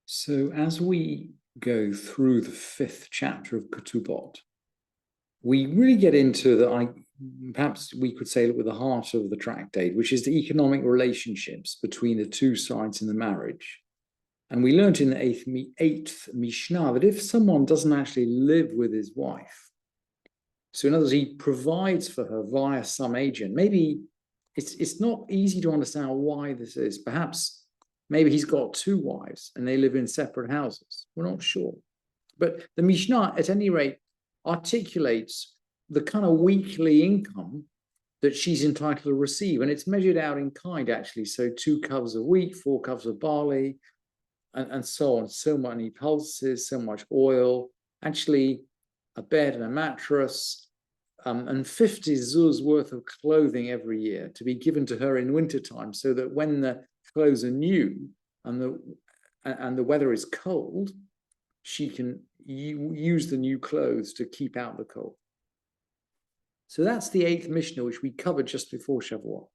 So as we go through the fifth chapter of Ketubot, we really get into perhaps we could say with the heart of the tractate, which is the economic relationships between the two sides in the marriage. And we learned in the eighth Mishnah that if someone doesn't actually live with his wife, so in other words, he provides for her via some agent, maybe it's not easy to understand why this is. Perhaps maybe he's got two wives and they live in separate houses. We're not sure. But the Mishnah, at any rate, articulates the kind of weekly income that she's entitled to receive. And it's measured out in kind, actually. So 2 cups a week, 4 cups of barley, and so on. So many pulses, so much oil, actually a bed and a mattress, and 50 zuz worth of clothing every year to be given to her in wintertime, so that when the clothes are new and the weather is cold, she can use the new clothes to keep out the cold. So that's the 8th Mishnah, which we covered just before Shavuot.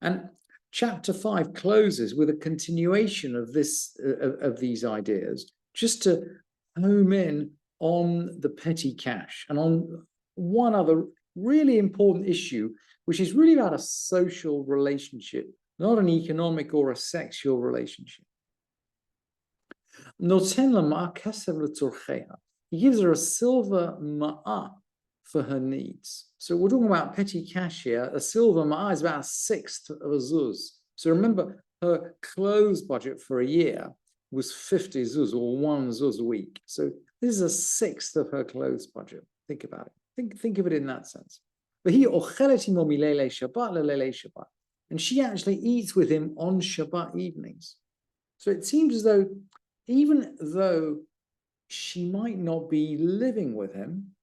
And chapter 5 closes with a continuation of these ideas, just to home in on the petty cash and on one other really important issue, which is really about a social relationship, not an economic or a sexual relationship. He gives her a silver ma'ah for her needs. So we're talking about petty cash here. A silver ma'ah is about a sixth of a zuz. So remember, her clothes budget for a year was 50 zuz, or 1 zuz a week. So this is a sixth of her clothes budget. Think about it. Think of it in that sense. But he Shabbat, and she actually eats with him on Shabbat evenings. So it seems as though, even though she might not be living with him,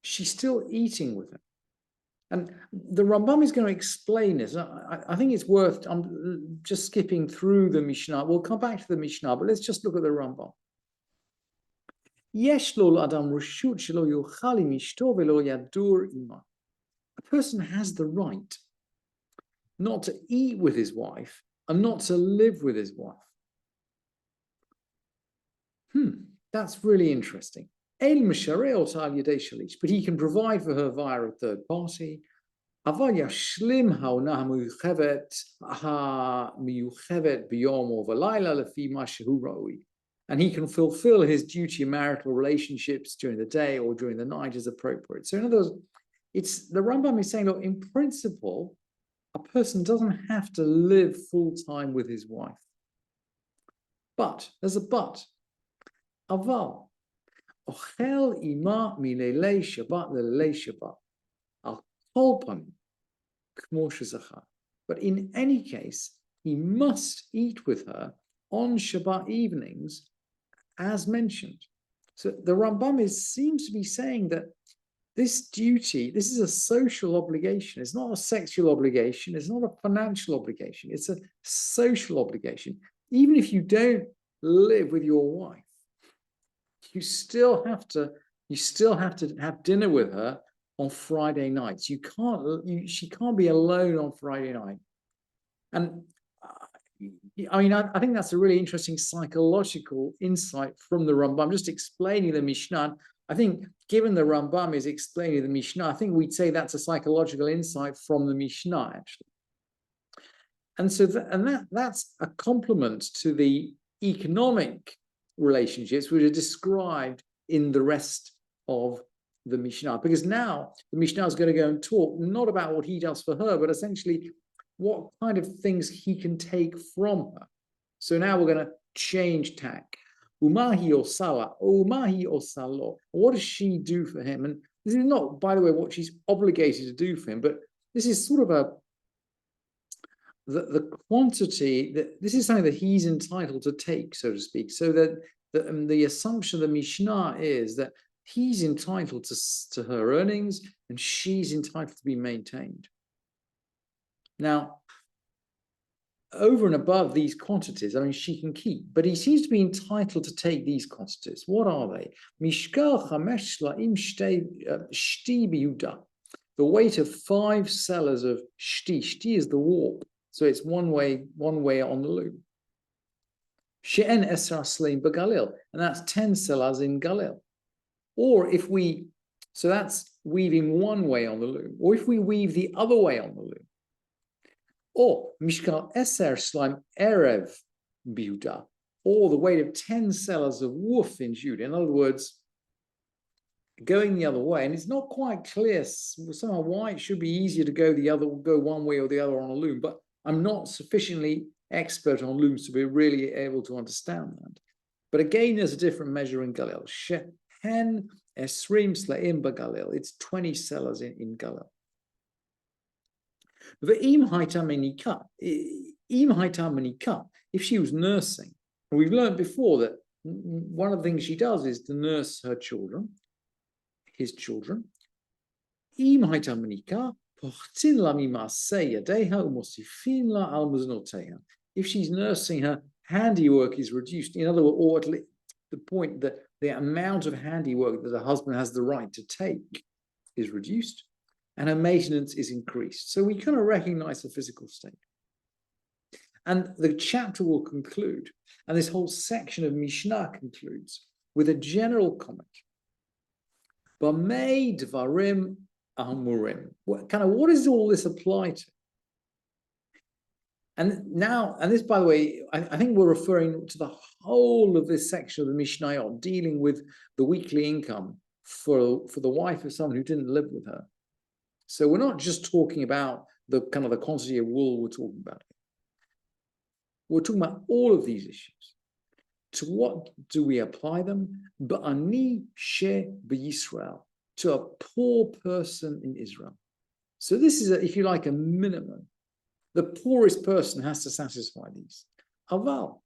she's still eating with him. And the Rambam is going to explain this. I think it's worth, I'm just skipping through the Mishnah. We'll come back to the Mishnah, but let's just look at the Rambam. A person has the right not to eat with his wife and not to live with his wife. That's really interesting. But he can provide for her via a third party. And he can fulfill his duty in marital relationships during the day or during the night as appropriate. So in other words, the Rambam is saying, look, in principle, a person doesn't have to live full-time with his wife. But, there's a but. Aval. Ochel ima milelei Shabbat lelei Shabbat. Al kolpan kmo shezachar. But in any case, he must eat with her on Shabbat evenings, as mentioned. So the Rambam seems to be saying that this duty, this is a social obligation. It's not a sexual obligation. It's not a financial obligation. It's a social obligation. Even if you don't live with your wife, you still have to have dinner with her on Friday nights. She can't be alone on Friday night. And I think that's a really interesting psychological insight from the Rambam, just explaining the Mishnah. I think, given the Rambam is explaining the Mishnah, I think we'd say that's a psychological insight from the Mishnah, actually. And so, that's a complement to the economic relationships which are described in the rest of the Mishnah. Because now the Mishnah is going to go and talk not about what he does for her, but essentially what kind of things he can take from her. So now we're going to change tack. Umahi or Salah, Umahi or Salo. What does she do for him? And this is not, by the way, what she's obligated to do for him, but this is sort of the quantity that this is something that he's entitled to take, so to speak. So that the assumption of the Mishnah is that he's entitled to her earnings and she's entitled to be maintained. Now, over and above these quantities, she can keep, but he seems to be entitled to take these quantities. What are they? Mishkal chamesh la'im shti biyuda. The weight of 5 sellers of shti. Shti is the warp, so it's one way on the loom. She'en esra sleim b'galil, and that's 10 selas in Galil. Or if we, so that's weaving one way on the loom, or if we weave the other way on the loom, or mishkal eser slime erev biuda, or the weight of 10 selas of woof in Judah. In other words, going the other way, and it's not quite clear somehow why it should be easier to go one way or the other on a loom, but I'm not sufficiently expert on looms to be really able to understand that. But again, there's a different measure in Galil. Shehen esrim slaim b'Galil. It's 20 selas in Galil. Ve'im haita menika. Im haita menika. If she was nursing, and we've learned before that one of the things she does is to nurse her children, his children. Im haita menika. If she's nursing, her handiwork is reduced. In other words, or at least the point that the amount of handiwork that a husband has the right to take is reduced, and her maintenance is increased. So we kind of recognize the physical state. And the chapter will conclude, and this whole section of Mishnah concludes with a general comment. Bamei dvarim amurim. What does all this apply to? And now, and this, by the way, I think we're referring to the whole of this section of the Mishnah, dealing with the weekly income for the wife of someone who didn't live with her. So we're not just talking about the kind of the quantity of wool we're talking about here. We're talking about all of these issues. To what do we apply them? Ba'ani she b'Yisrael, to a poor person in Israel. So this is, if you like, a minimum. The poorest person has to satisfy these. Aval,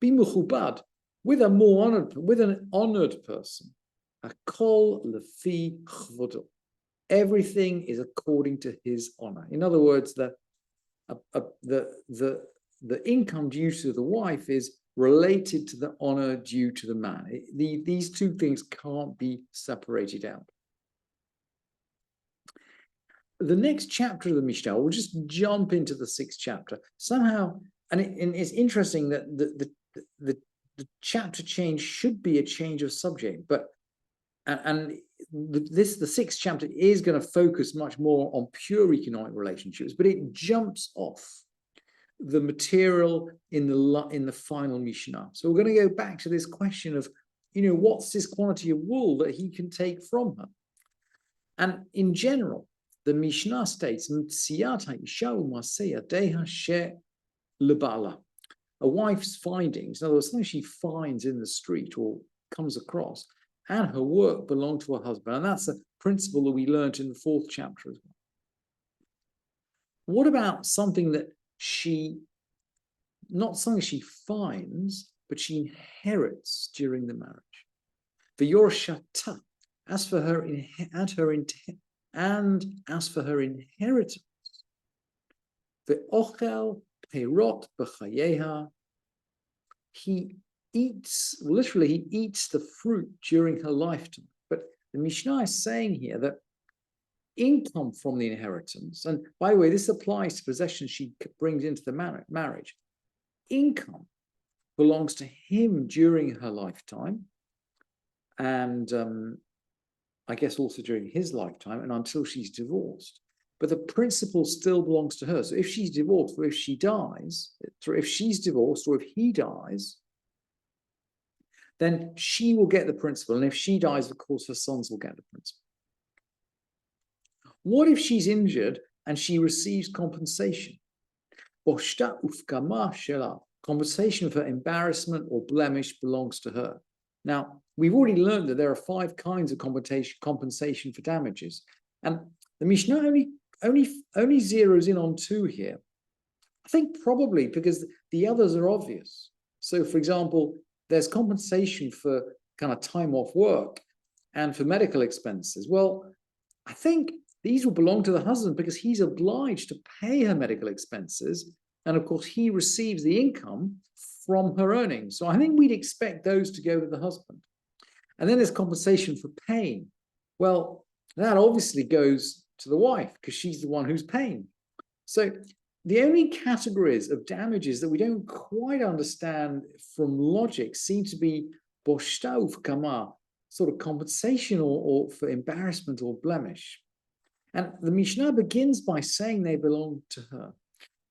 bimuchubad, with an honored person. Hakol lefi chvodo. Everything is according to his honor. In other words, the income due to the wife is related to the honor due to the man. These two things can't be separated out. The next chapter of the Mishnah, we'll just jump into the 6th chapter. Somehow, and it's interesting that the chapter change should be a change of subject, but the 6th chapter is going to focus much more on pure economic relationships, but it jumps off the material in the final Mishnah. So we're going to go back to this question of, what's this quantity of wool that he can take from her? And in general, the Mishnah states, a wife's findings, in other words, something she finds in the street or comes across, and her work belong to her husband. And that's a principle that we learned in the 4th chapter as well. What about something that not something she finds, but she inherits during the marriage? The Yorshata, as for her inheritance, the ochel peirot b'chayeha, he eats the fruit during her lifetime. But the Mishnah is saying here that income from the inheritance, and by the way, this applies to possessions she brings into the marriage, income belongs to him during her lifetime, and I guess also during his lifetime and until she's divorced. But the principal still belongs to her. So if she's divorced, or if she dies, if she's divorced or if he dies, then she will get the principal. And if she dies, of course, her sons will get the principal. What if she's injured and she receives compensation? Compensation for embarrassment or blemish belongs to her. Now, we've already learned that there are 5 kinds of compensation for damages. And the Mishnah only zeroes in on 2 here. I think probably because the others are obvious. So, for example, there's compensation for kind of time off work and for medical expenses. Well, I think these will belong to the husband because he's obliged to pay her medical expenses. And of course, he receives the income from her earnings. So I think we'd expect those to go to the husband. And then there's compensation for pain. Well, that obviously goes to the wife because she's the one who's paying. So the only categories of damages that we don't quite understand from logic seem to be boshtauf kama, sort of compensation or for embarrassment or blemish. And the Mishnah begins by saying they belong to her.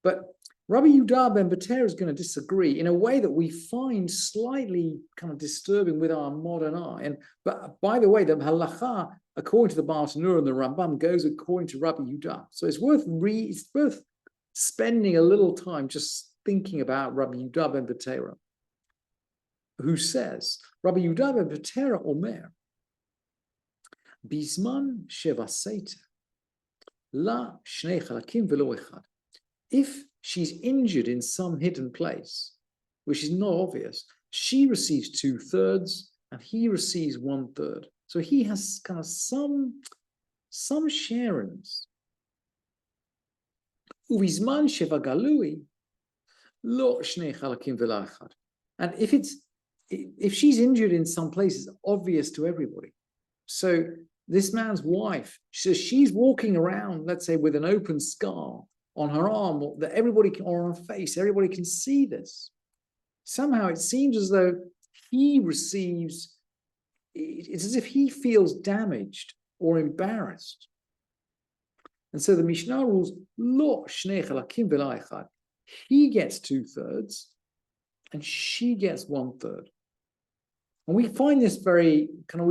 But Rabbi Yehuda ben Beter is going to disagree in a way that we find slightly kind of disturbing with our modern eye. But by the way, the halacha, according to the Bartanura and the Rambam, goes according to Rabbi Yehuda. So it's worth spending a little time just thinking about Rabbi Yehuda ben Beter, who says, Rabbi Yehuda ben Beter omer, Bizman shevaseta la shnei chalakim velo echad. If she's injured in some hidden place, which is not obvious, she receives 2/3 and he receives 1/3. So he has kind of some share in this. Uvizman sheva galui lo shnei chalakim velo echad. And if she's injured in some place, it's obvious to everybody. So this man's wife, so she's walking around, let's say, with an open scar on her arm that everybody can, or on her face, everybody can see this. Somehow it seems as though he receives, it's as if he feels damaged or embarrassed. And so the Mishnah rules, lo shnei chalakim velo echad. He gets 2/3 and she gets 1/3. And we find this very kind of,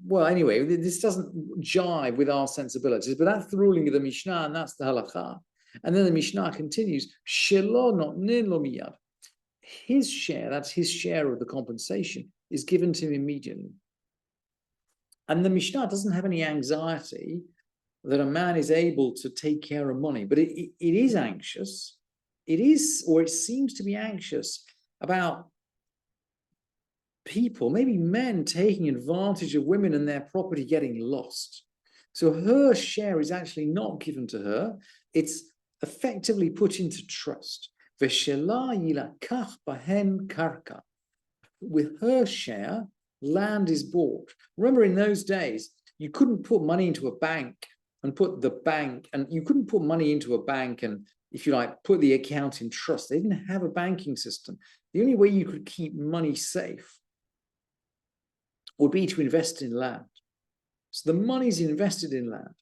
well, anyway, this doesn't jive with our sensibilities, but that's the ruling of the Mishnah and that's the halacha. And then the Mishnah continues, shelo notnin lo miyad. His share, that's his share of the compensation, is given to him immediately. And the Mishnah doesn't have any anxiety that a man is able to take care of money, but it is anxious. It is, or it seems to be anxious about people, maybe men, taking advantage of women and their property getting lost. So her share is actually not given to her. It's effectively put into trust. With her share, land is bought. Remember, in those days, you couldn't put money into a bank and you couldn't put money into a bank and, if you like, put the account in trust. They didn't have a banking system. The only way you could keep money safe would be to invest in land. So the money's invested in land.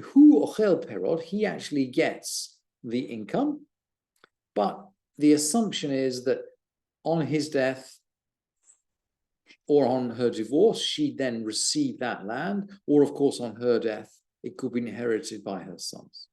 Hu ochel perod, he actually gets the income, but the assumption is that on his death or on her divorce, she'd then receive that land, or of course on her death, it could be inherited by her sons.